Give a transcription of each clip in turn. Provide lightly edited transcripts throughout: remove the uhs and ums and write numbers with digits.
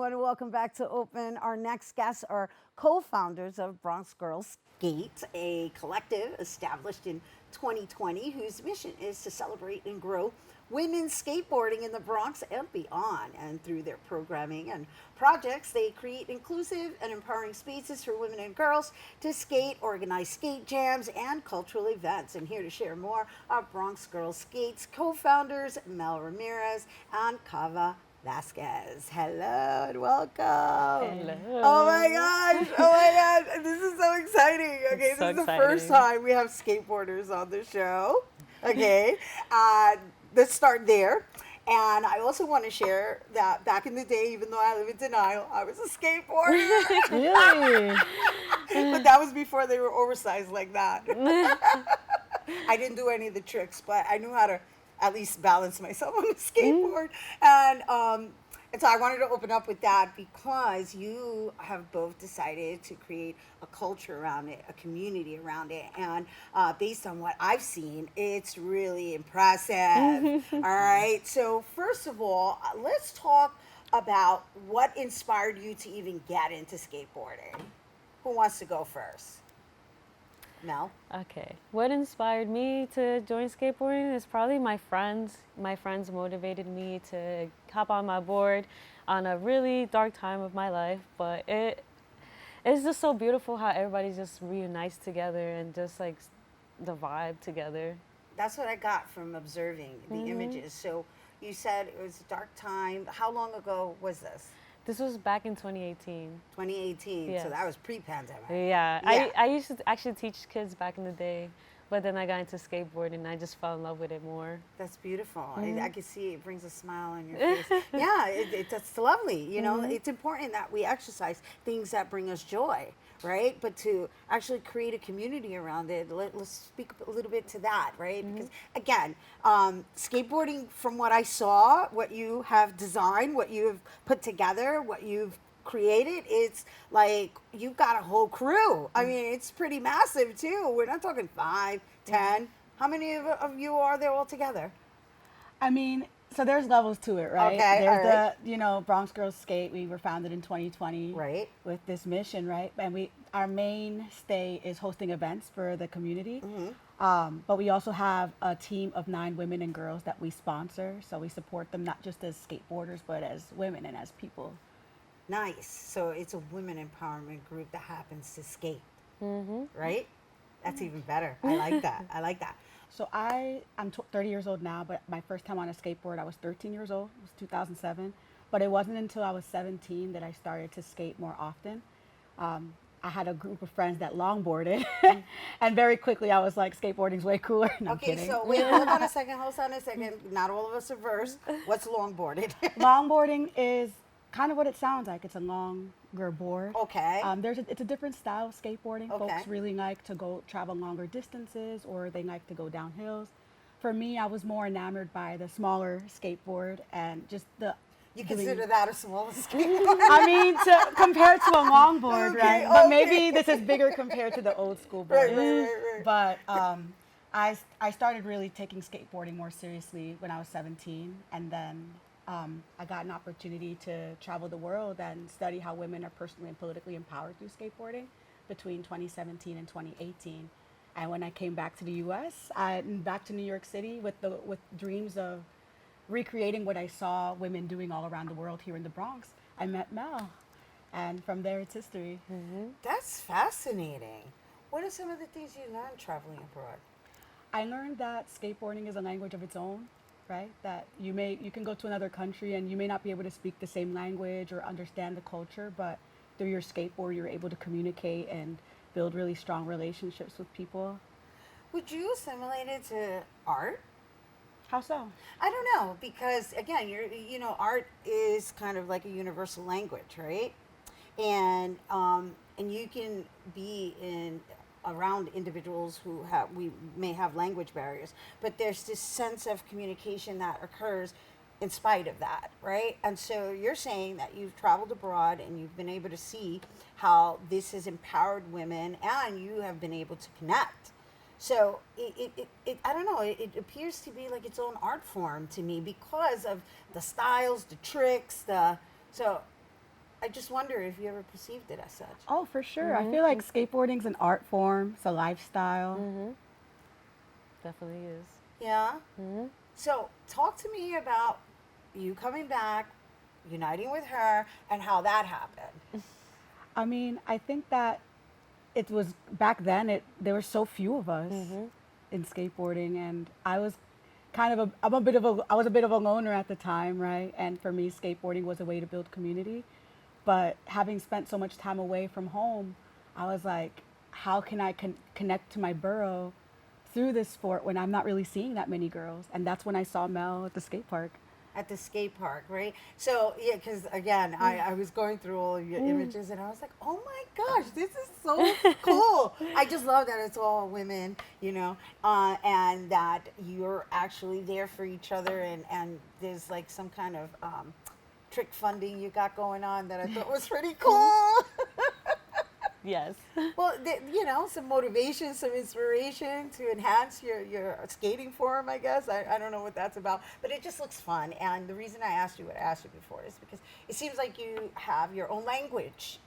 everyone, and welcome back to Open. Our next guests are co-founders of Bronx Girls Skate, a collective established in 2020 whose mission is to celebrate and grow women's skateboarding in the Bronx and beyond. And through their programming and projects, they create inclusive and empowering spaces for women and girls to skate, organize skate jams, and cultural events. And here to share more are Bronx Girls Skate's co-founders, Mel Ramirez and Kava Vasquez. Hello and welcome. Hello. Oh my gosh. Oh my gosh. This is so exciting. Okay, It's so this is the first time we have skateboarders on the show. Okay. Let's start there. And I also want to share that back in the day, even though I live in denial, I was a skateboarder. Really? But that was before they were oversized like that. I didn't do any of the tricks, but I knew how to at least balance myself on the skateboard. And so I wanted to open up with that because you have both decided to create a culture around it, a community around it. And based on what I've seen, it's really impressive. All right. So first of all, let's talk about what inspired you to even get into skateboarding. Who wants to go first? Mel? Okay. What inspired me to join skateboarding is probably my friends. My friends motivated me to hop on my board on a really dark time of my life, but it's just so beautiful how everybody just reunites together and just like the vibe together. That's what I got from observing the images. So you said it was a dark time. How long ago was this? This was back in 2018. 2018. Yes. So that was pre-pandemic. Yeah. Yeah. I used to actually teach kids back in the day, but then I got into skateboarding and I just fell in love with it more. That's beautiful. I can see it brings a smile on your face. Yeah, that's lovely. You know, it's important that we exercise things that bring us joy, right? But to actually create a community around it, let's speak a little bit to that, right? Because again, skateboarding, from what I saw, what you have designed, what you have put together, what you've created, it's like you've got a whole crew. I mean, it's pretty massive too. We're not talking 5, 10. How many of you are there all together? I mean, so there's levels to it, right? Okay, There's all right. the, Bronx Girls Skate. We were founded in 2020, Right. with this mission, right? And our mainstay is hosting events for the community. But we also have a team of 9 women and girls that we sponsor. So we support them not just as skateboarders, but as women and as people. Nice. So it's a women empowerment group that happens to skate, right? That's even better. I like that. I like that. So I'm 30 years old now, but my first time on a skateboard, I was 13 years old. It was 2007. But it wasn't until I was 17 that I started to skate more often. I had a group of friends that longboarded, and very quickly I was like, skateboarding's way cooler. No, I'm Okay, kidding. so wait, hold on a second. Not all of us are versed. What's longboarding? Longboarding is kind of what it sounds like. It's a longer board. Okay. It's a different style of skateboarding. Okay. Folks really like to go travel longer distances, or they like to go down hills. For me, I was more enamored by the smaller skateboard and just the. You consider that a small skateboard? I mean, compared to a longboard, Okay, right? But okay. maybe this is bigger compared to the old school board. Right. But I started really taking skateboarding more seriously when I was 17, and then I got an opportunity to travel the world and study how women are personally and politically empowered through skateboarding between 2017 and 2018. And when I came back to the U.S., back to New York City with dreams of recreating what I saw women doing all around the world here in the Bronx, I met Mel. And from there, it's history. That's fascinating. What are some of the things you learned traveling abroad? I learned that skateboarding is a language of its own, right? That you can go to another country and you may not be able to speak the same language or understand the culture, but through your skateboard, you're able to communicate and build really strong relationships with people. Would you assimilate it to art? How so? I don't know, because again, art is kind of like a universal language, right? And you can be around individuals who we may have language barriers, but there's this sense of communication that occurs in spite of that, right? And so you're saying that you've traveled abroad and you've been able to see how this has empowered women, and you have been able to connect. So it I don't know, it appears to be like its own art form to me because of the styles, the tricks, so I just wonder if you ever perceived it as such. Oh, for sure. I feel like skateboarding's an art form. It's a lifestyle. Definitely is. Yeah. So talk to me about you coming back, uniting with her, and how that happened. I mean, I think that it was back then. There were so few of us in skateboarding, and I was I was a bit of a loner at the time, right? And for me, skateboarding was a way to build community. But having spent so much time away from home, I was like, how can I connect to my borough through this sport when I'm not really seeing that many girls? And that's when I saw Mel at the skate park. At the skate park, right? So, yeah, because again, I was going through all of your images and I was like, oh my gosh, this is so cool. I just love that it's all women, you know, and that you're actually there for each other and there's like some kind of trick funding you got going on that I thought was pretty cool. Yes. Well, you know, some motivation, some inspiration to enhance your skating form, I guess. I don't know what that's about, but it just looks fun. And the reason I asked you what I asked you before is because it seems like you have your own language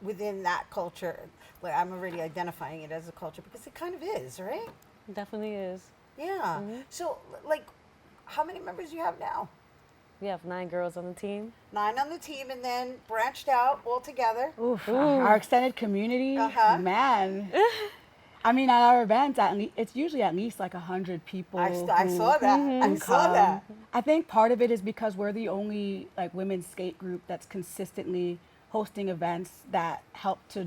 within that culture. Like I'm already identifying it as a culture because it kind of is, right? Definitely is. Yeah. So, like, how many members do you have now? We have 9 girls on the team. 9 on the team, and then branched out altogether. Oof, our extended community, man. I mean, at our events, it's usually at least like 100 people. I saw that. I saw that. I think part of it is because we're the only like women's skate group that's consistently hosting events that help to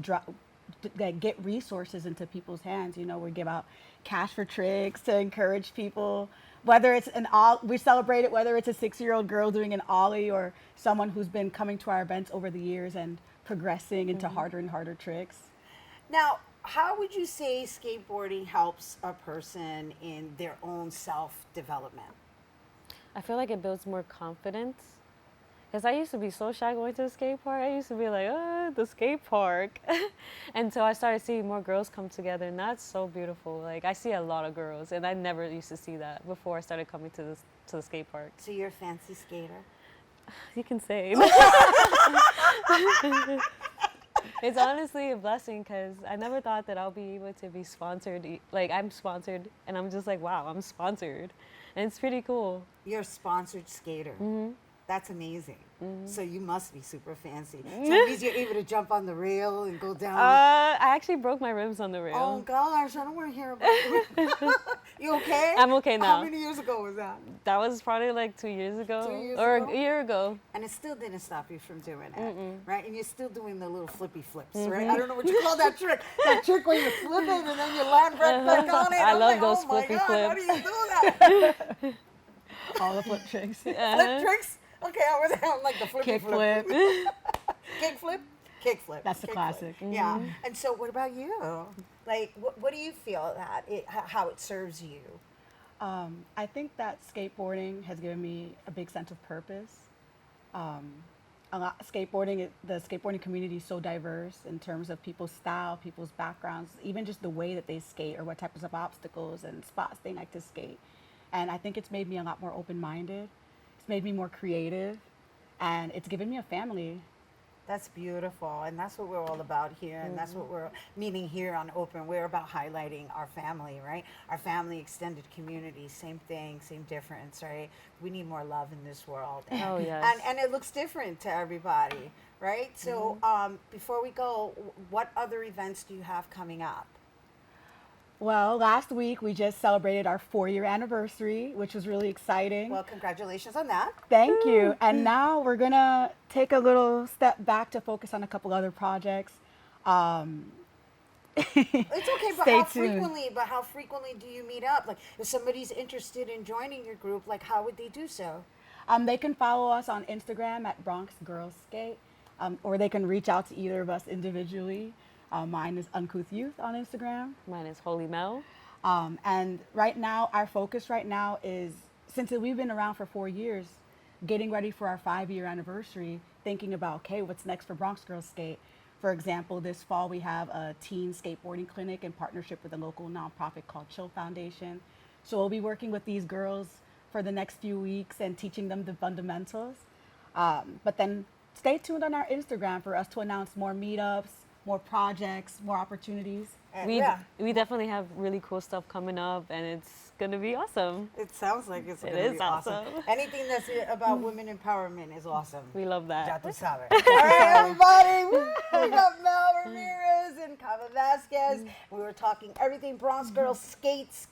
get resources into people's hands. You know, we give out cash for tricks to encourage people. Whether it's we celebrate it, whether it's a 6-year-old girl doing an ollie or someone who's been coming to our events over the years and progressing into harder and harder tricks. Now, how would you say skateboarding helps a person in their own self-development? I feel like it builds more confidence. Because I used to be so shy going to the skate park. I used to be like, the skate park. Until I started seeing more girls come together, and that's so beautiful. Like, I see a lot of girls, and I never used to see that before I started coming to the skate park. So you're a fancy skater? You can say. It's honestly a blessing because I never thought that I'll be able to be sponsored. Like, I'm sponsored, and I'm just like, wow, I'm sponsored. And it's pretty cool. You're a sponsored skater. That's amazing. So you must be super fancy. So that means you're able to jump on the rail and go down. I actually broke my ribs on the rail. Oh gosh, I don't want to hear about it. You okay? I'm okay now. How many years ago was that? That was probably like 2 years ago. 2 years or ago? a year ago. And it still didn't stop you from doing it, right? And you're still doing the little flippy flips, right? I don't know what you call that trick. That trick where you're flipping and then you land right back on it. I love like, those oh my flippy God, flips. how do you do that? All the flip tricks. Flip tricks? Okay, I'm like the flippy Kick flip. flip. Kick flip? Kick flip. That's the Kick classic. flip. Yeah. And so what about you? Like, what do you feel that how it serves you? I think that skateboarding has given me a big sense of purpose. The skateboarding community is so diverse in terms of people's style, people's backgrounds, even just the way that they skate or what types of obstacles and spots they like to skate. And I think it's made me a lot more open-minded. It's made me more creative, and it's given me a family. That's beautiful, and that's what we're all about here, and that's what we're meaning here on Open. We're about highlighting our family, right? Our family, extended community, same thing, same difference, right? We need more love in this world. And, Oh, yes. and it looks different to everybody, right? So before we go, what other events do you have coming up? Well, last week we just celebrated our 4-year anniversary, which was really exciting. Well, congratulations on that. Thank you. And now we're going to take a little step back to focus on a couple other projects. It's okay, but Stay how tuned. how frequently do you meet up? Like, if somebody's interested in joining your group, like, how would they do so? They can follow us on Instagram at Bronx Girls Skate, or they can reach out to either of us individually. Mine is Uncouth Youth on Instagram. Mine is Holy Mel. And right now, our focus right now is, since we've been around for 4 years, getting ready for our 5-year anniversary, thinking about, okay, what's next for Bronx Girls Skate? For example, this fall we have a teen skateboarding clinic in partnership with a local nonprofit called Chill Foundation. So we'll be working with these girls for the next few weeks and teaching them the fundamentals. But then stay tuned on our Instagram for us to announce more meetups, more projects, more opportunities. And We yeah, we definitely have really cool stuff coming up, and it's gonna be awesome. it sounds like it's It going to is be awesome. awesome. Anything that's about women empowerment is awesome. We love Ya that. tu sabes. All right, everybody. We got Mel Ramirez and Kava Vasquez. We were talking everything Bronx Girls Skates.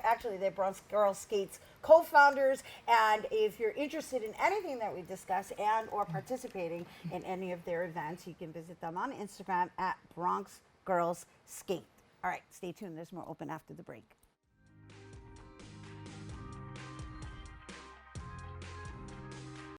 Actually, they're Bronx Girls Skates co-founders. And if you're interested in anything that we discuss and or participating in any of their events, you can visit them on Instagram at Bronx Girls Skate. All right, stay tuned. There's more open after the break.